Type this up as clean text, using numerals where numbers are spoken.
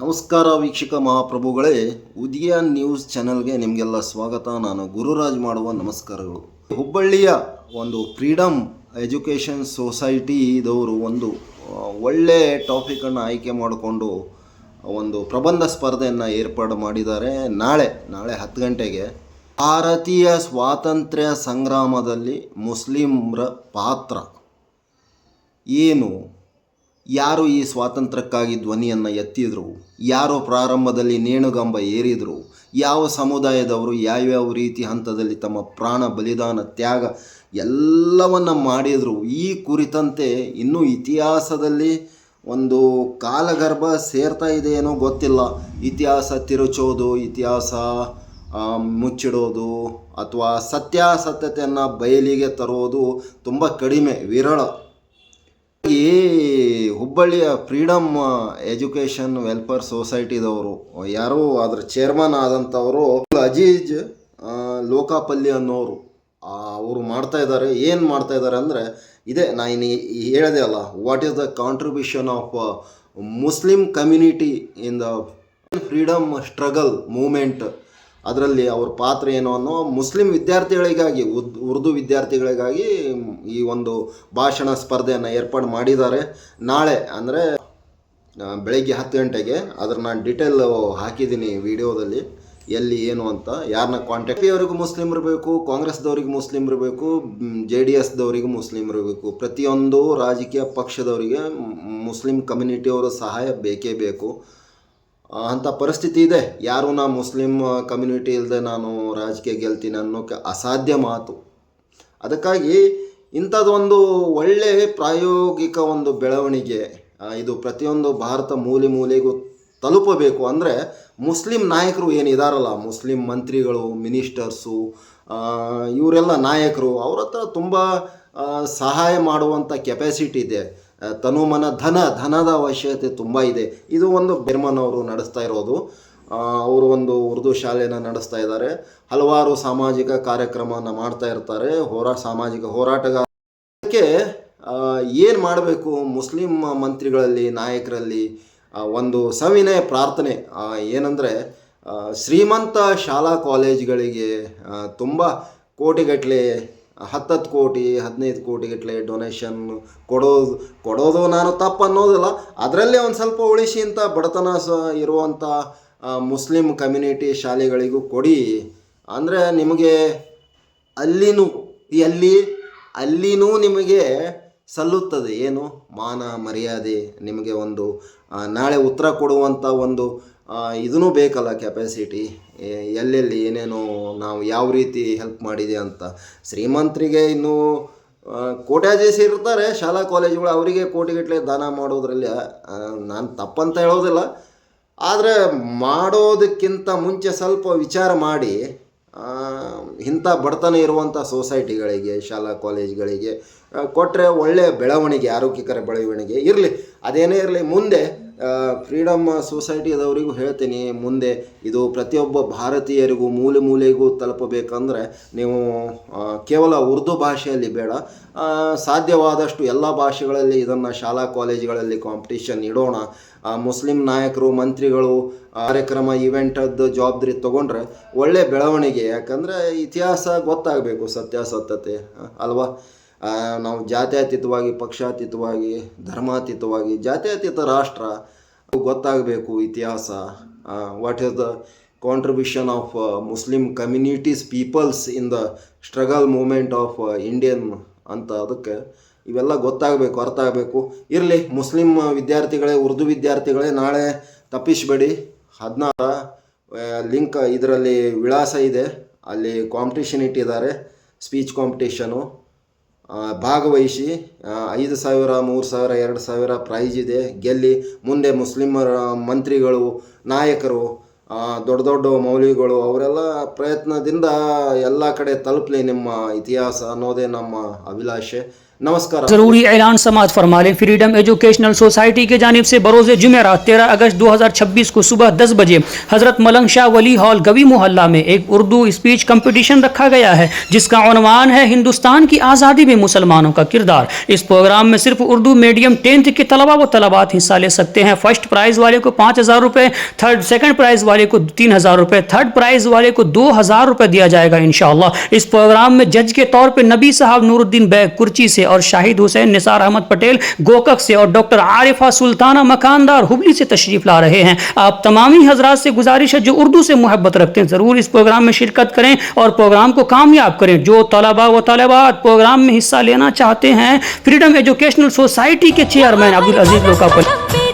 ನಮಸ್ಕಾರ ವೀಕ್ಷಕ ಮಹಾಪ್ರಭುಗಳೇ, ಉದಯ ನ್ಯೂಸ್ ಚಾನೆಲ್ಗೆ ನಿಮಗೆಲ್ಲ ಸ್ವಾಗತ. ನಾನು ಗುರುರಾಜ್ ಮಾಡುವ ನಮಸ್ಕಾರಗಳು. ಹುಬ್ಬಳ್ಳಿಯ ಒಂದು ಫ್ರೀಡಮ್ ಎಜುಕೇಷನ್ ಸೊಸೈಟಿದವರು ಒಂದು ಒಳ್ಳೆ ಟಾಪಿಕನ್ನು ಆಯ್ಕೆ ಮಾಡಿಕೊಂಡು ಒಂದು ಪ್ರಬಂಧ ಸ್ಪರ್ಧೆಯನ್ನು ಏರ್ಪಾಡು ಮಾಡಿದ್ದಾರೆ. ನಾಳೆ 10 ಗಂಟೆಗೆ ಭಾರತೀಯ ಸ್ವಾತಂತ್ರ್ಯ ಸಂಗ್ರಾಮದಲ್ಲಿ ಮುಸ್ಲಿಮರ ಪಾತ್ರ ಏನು, ಯಾರು ಈ ಸ್ವಾತಂತ್ರ್ಯಕ್ಕಾಗಿ ಧ್ವನಿಯನ್ನು ಎತ್ತಿದ್ರು, ಯಾರು ಪ್ರಾರಂಭದಲ್ಲಿ ನೇಣುಗಂಬ ಏರಿದರು, ಯಾವ ಸಮುದಾಯದವರು ಯಾವ್ಯಾವ ರೀತಿ ಹಂತದಲ್ಲಿ ತಮ್ಮ ಪ್ರಾಣ ಬಲಿದಾನ ತ್ಯಾಗ ಎಲ್ಲವನ್ನು ಮಾಡಿದರು, ಈ ಕುರಿತಂತೆ ಇನ್ನೂ ಇತಿಹಾಸದಲ್ಲಿ ಒಂದು ಕಾಲಗರ್ಭ ಸೇರ್ತಾ ಇದೆಯೇನೋ ಗೊತ್ತಿಲ್ಲ. ಇತಿಹಾಸ ತಿರುಚೋದು, ಇತಿಹಾಸ ಮುಚ್ಚಿಡೋದು ಅಥವಾ ಸತ್ಯಾಸತ್ಯತೆಯನ್ನು ಬಯಲಿಗೆ ತರೋದು ತುಂಬ ಕಡಿಮೆ, ವಿರಳ. ಈ ಹುಬ್ಬಳ್ಳಿಯ ಫ್ರೀಡಮ್ ಎಜುಕೇಷನ್ ವೆಲ್ಫೇರ್ ಸೊಸೈಟಿದವರು ಯಾರು ಅದರ ಚೇರ್ಮನ್ ಆದಂಥವರು ಅಜೀಜ್ ಲೋಕಾಪಲ್ಲಿ ಅನ್ನೋರು ಅವರು ಮಾಡ್ತಾ ಇದ್ದಾರೆ. ಏನು ಮಾಡ್ತಾ ಇದ್ದಾರೆ ಅಂದರೆ ಇದೇ ನಾನು ಹೇಳಿದೆ ಅಲ್ಲ, what is the contribution of Muslim community in the freedom struggle movement. ಅದರಲ್ಲಿ ಅವ್ರ ಪಾತ್ರ ಏನು ಅನ್ನೋ ಮುಸ್ಲಿಂ ವಿದ್ಯಾರ್ಥಿಗಳಿಗಾಗಿ, ಉರ್ದು ವಿದ್ಯಾರ್ಥಿಗಳಿಗಾಗಿ ಈ ಒಂದು ಭಾಷಣ ಸ್ಪರ್ಧೆಯನ್ನು ಏರ್ಪಾಡು ಮಾಡಿದ್ದಾರೆ. ನಾಳೆ ಅಂದರೆ ಬೆಳಗ್ಗೆ 10 ಗಂಟೆಗೆ. ಅದನ್ನು ನಾನು ಡೀಟೇಲ್ ಹಾಕಿದ್ದೀನಿ ವಿಡಿಯೋದಲ್ಲಿ, ಎಲ್ಲಿ ಏನು ಅಂತ, ಯಾರನ್ನ ಕಾಂಟ್ಯಾಕ್ಟ್. ಅವರಿಗೂ ಮುಸ್ಲಿಮ್ ಇರಬೇಕು, ಕಾಂಗ್ರೆಸ್ದವ್ರಿಗೆ ಮುಸ್ಲಿಮ್ ಇರಬೇಕು, JDSದವರಿಗೂ ಮುಸ್ಲಿಮ್ ಇರಬೇಕು. ಪ್ರತಿಯೊಂದು ರಾಜಕೀಯ ಪಕ್ಷದವರಿಗೆ ಮುಸ್ಲಿಂ ಕಮ್ಯುನಿಟಿಯವರ ಸಹಾಯ ಬೇಕೇ ಬೇಕು. ಅಂಥ ಪರಿಸ್ಥಿತಿ ಇದೆ. ಯಾರು ನಾ ಮುಸ್ಲಿಂ ಕಮ್ಯುನಿಟಿ ಇಲ್ಲದೆ ನಾನು ರಾಜಕೀಯ ಗೆಲ್ತೀನಿ ಅನ್ನೋಕ್ಕೆ ಅಸಾಧ್ಯ ಮಾತು. ಅದಕ್ಕಾಗಿ ಇಂಥದ್ದೊಂದು ಒಳ್ಳೆಯ ಪ್ರಾಯೋಗಿಕ ಒಂದು ಬೆಳವಣಿಗೆ ಇದು ಪ್ರತಿಯೊಂದು ಭಾರತ ಮೂಲೆ ಮೂಲೆಗೂ ತಲುಪಬೇಕು. ಅಂದರೆ ಮುಸ್ಲಿಂ ನಾಯಕರು ಏನಿದಾರಲ್ಲ, ಮುಸ್ಲಿಂ ಮಂತ್ರಿಗಳು, ಮಿನಿಸ್ಟರ್ಸು, ಇವರೆಲ್ಲ ನಾಯಕರು, ಅವ್ರ ಹತ್ರ ತುಂಬ ಸಹಾಯ ಮಾಡುವಂಥ ಕೆಪಾಸಿಟಿ ಇದೆ. ತನುಮನ ಧನದ ಅವಶ್ಯಕತೆ ತುಂಬ ಇದೆ. ಇದು ಒಂದು ಬೆರ್ಮನ್ ಅವರು ನಡೆಸ್ತಾ ಇರೋದು. ಅವರು ಒಂದು ಉರ್ದು ಶಾಲೆಯನ್ನು ನಡೆಸ್ತಾ ಇದ್ದಾರೆ. ಹಲವಾರು ಸಾಮಾಜಿಕ ಕಾರ್ಯಕ್ರಮವನ್ನು ಮಾಡ್ತಾ ಇರ್ತಾರೆ. ಸಾಮಾಜಿಕ ಹೋರಾಟಗಾರ. ಅದಕ್ಕೆ ಏನು ಮಾಡಬೇಕು, ಮುಸ್ಲಿಂ ಮಂತ್ರಿಗಳಲ್ಲಿ, ನಾಯಕರಲ್ಲಿ ಒಂದು ಸವಿನಯ ಪ್ರಾರ್ಥನೆ ಏನಂದರೆ, ಶ್ರೀಮಂತ ಶಾಲಾ ಕಾಲೇಜುಗಳಿಗೆ ತುಂಬ ಕೋಟಿಗಟ್ಟಲೆ, 10 ಕೋಟಿ 15 ಕೋಟಿಗಟ್ಟಲೆ ಡೊನೇಷನ್ ಕೊಡೋದು ನಾನು ತಪ್ಪು ಅನ್ನೋದಿಲ್ಲ. ಅದರಲ್ಲೇ ಒಂದು ಸ್ವಲ್ಪ ಉಳಿಸಿ ಅಂತ ಬಡತನ ಇರುವಂಥ ಮುಸ್ಲಿಂ ಕಮ್ಯುನಿಟಿ ಶಾಲೆಗಳಿಗೂ ಕೊಡಿ. ಅಂದರೆ ನಿಮಗೆ ಅಲ್ಲಿನೂ ನಿಮಗೆ ಸಲ್ಲುತ್ತದೆ ಏನು, ಮಾನ ಮರ್ಯಾದೆ. ನಿಮಗೆ ಒಂದು ನಾಳೆ ಉತ್ತರ ಕೊಡುವಂಥ ಒಂದು ಇದೂ ಬೇಕಲ್ಲ, ಕೆಪಾಸಿಟಿ. ಎಲ್ಲೆಲ್ಲಿ ಏನೇನು ನಾವು ಯಾವ ರೀತಿ ಹೆಲ್ಪ್ ಮಾಡಿದೆ ಅಂತ. ಶ್ರೀಮಂತರಿಗೆ ಇನ್ನೂ ಕೋಟ್ಯಾಧೀಶ ಇರ್ತಾರೆ ಶಾಲಾ ಕಾಲೇಜುಗಳು, ಅವರಿಗೆ ಕೋಟಿಗಟ್ಟಲೆ ದಾನ ಮಾಡೋದ್ರಲ್ಲಿ ನಾನು ತಪ್ಪಂತ ಹೇಳೋದಿಲ್ಲ. ಆದರೆ ಮಾಡೋದಕ್ಕಿಂತ ಮುಂಚೆ ಸ್ವಲ್ಪ ವಿಚಾರ ಮಾಡಿ ಇಂಥ ಬಡತನ ಇರುವಂಥ ಸೊಸೈಟಿಗಳಿಗೆ, ಶಾಲಾ ಕಾಲೇಜುಗಳಿಗೆ ಕೊಟ್ಟರೆ ಒಳ್ಳೆಯ ಬೆಳವಣಿಗೆ, ಆರೋಗ್ಯಕರ ಬೆಳವಣಿಗೆ ಇರಲಿ. ಅದೇನೇ ಇರಲಿ, ಮುಂದೆ ಫ್ರೀಡಮ್ ಸೊಸೈಟಿದವರಿಗೂ ಹೇಳ್ತೀನಿ, ಮುಂದೆ ಇದು ಪ್ರತಿಯೊಬ್ಬ ಭಾರತೀಯರಿಗೂ ಮೂಲೆ ಮೂಲೆಗೂ ತಲುಪಬೇಕಂದ್ರೆ ನೀವು ಕೇವಲ ಉರ್ದು ಭಾಷೆಯಲ್ಲಿ ಬೇಡ, ಸಾಧ್ಯವಾದಷ್ಟು ಎಲ್ಲ ಭಾಷೆಗಳಲ್ಲಿ ಇದನ್ನು ಶಾಲಾ ಕಾಲೇಜುಗಳಲ್ಲಿ ಕಾಂಪಿಟೇಷನ್ ಇಡೋಣ. ಮುಸ್ಲಿಂ ನಾಯಕರು, ಮಂತ್ರಿಗಳು ಕಾರ್ಯಕ್ರಮ ಇವೆಂಟದ್ದು ಜವಾಬ್ದಾರಿ ತೊಗೊಂಡ್ರೆ ಒಳ್ಳೆ ಬೆಳವಣಿಗೆ. ಯಾಕಂದರೆ ಇತಿಹಾಸ ಗೊತ್ತಾಗಬೇಕು, ಸತ್ಯಾಸತ್ಯತೆ ಅಲ್ವಾ. ನಾವು ಜಾತ್ಯತೀತವಾಗಿ, ಪಕ್ಷಾತೀತವಾಗಿ, ಧರ್ಮಾತೀತವಾಗಿ, ಜಾತ್ಯತೀತ ರಾಷ್ಟ್ರ ಗೊತ್ತಾಗಬೇಕು ಇತಿಹಾಸ. What is the contribution of Muslim communities peoples in the struggle movement of Indian ಅಂತ. ಅದಕ್ಕೆ ಇವೆಲ್ಲ ಗೊತ್ತಾಗಬೇಕು, ಅರ್ಥ ಆಗಬೇಕು. ಇರಲಿ, ಮುಸ್ಲಿಂ ವಿದ್ಯಾರ್ಥಿಗಳೇ, ಉರ್ದು ವಿದ್ಯಾರ್ಥಿಗಳೇ, ನಾಳೆ ತಪ್ಪಿಸಬೇಡಿ. 16 ಲಿಂಕ್ ಇದರಲ್ಲಿ ವಿಳಾಸ ಇದೆ, ಅಲ್ಲಿ ಕಾಂಪಿಟೇಷನ್ ಇಟ್ಟಿದ್ದಾರೆ, ಸ್ಪೀಚ್ ಕಾಂಪಿಟೇಷನು. ಭಾಗವಹಿಸಿ. 5,000, 3,000, 2,000 ಪ್ರೈಜ್ ಇದೆ. ಗೆಲ್ಲಿ. ಮುಂದೆ ಮುಸ್ಲಿಮರ ಮಂತ್ರಿಗಳು, ನಾಯಕರು, ದೊಡ್ಡ ದೊಡ್ಡ ಮೌಲ್ವಿಗಳು ಅವರೆಲ್ಲ ಪ್ರಯತ್ನದಿಂದ ಎಲ್ಲ ಕಡೆ ತಲುಪಲಿ ನಿಮ್ಮ ಇತಿಹಾಸ ಅನ್ನೋದೇ ನಮ್ಮ ಅಭಿಲಾಷೆ. नमस्कार। जरूरी ऐलान समाज फरमा लें। फ्रीडम एजुकेशनल सोसाइटी की जानिब से बरोज़ जुमेरात 13 अगस्त 2026 को सुबह 10 बजे हजरत मलंग शाह वली हॉल गवी मोहल्ला में एक उर्दू स्पीच कंपटीशन रखा गया है, जिसका उन्वान है हिंदुस्तान की आज़ादी में मुसलमानों का किरदार। इस प्रोग्राम में सिर्फ उर्दू मीडियम 10th के तलबा व तलबात हिस्सा ले सकते हैं। फर्स्ट प्राइज़ वाले को 5,000 रुपये, सेकंड प्राइज़ वाले को 3,000 रुपये, थर्ड प्राइज़ वाले को 2,000 रुपये दिया जाएगा इंशाअल्लाह। इस प्रोग्राम में जज के तौर पर नबी साहब नूरुद्दीन बैग कुर्ची से और शाहिद हुसैन निसार अहमद पटेल गोकक से और डॉक्टर आरिफा सुल्ताना मकानदार हुबली से तशरीफ ला रहे हैं। आप तमामी हजरात से गुजारिश है जो उर्दू से मोहब्बत रखते हैं ज़रूर इस प्रोग्राम में शिरकत करें और प्रोग्राम को कामयाब करें। जो तलबा व तलबात प्रोग्राम में हिस्सा लेना चाहते हैं, फ्रीडम एजुकेशनल सोसाइटी के चेयरमैन अब्दुल अजीज लोकापल्ली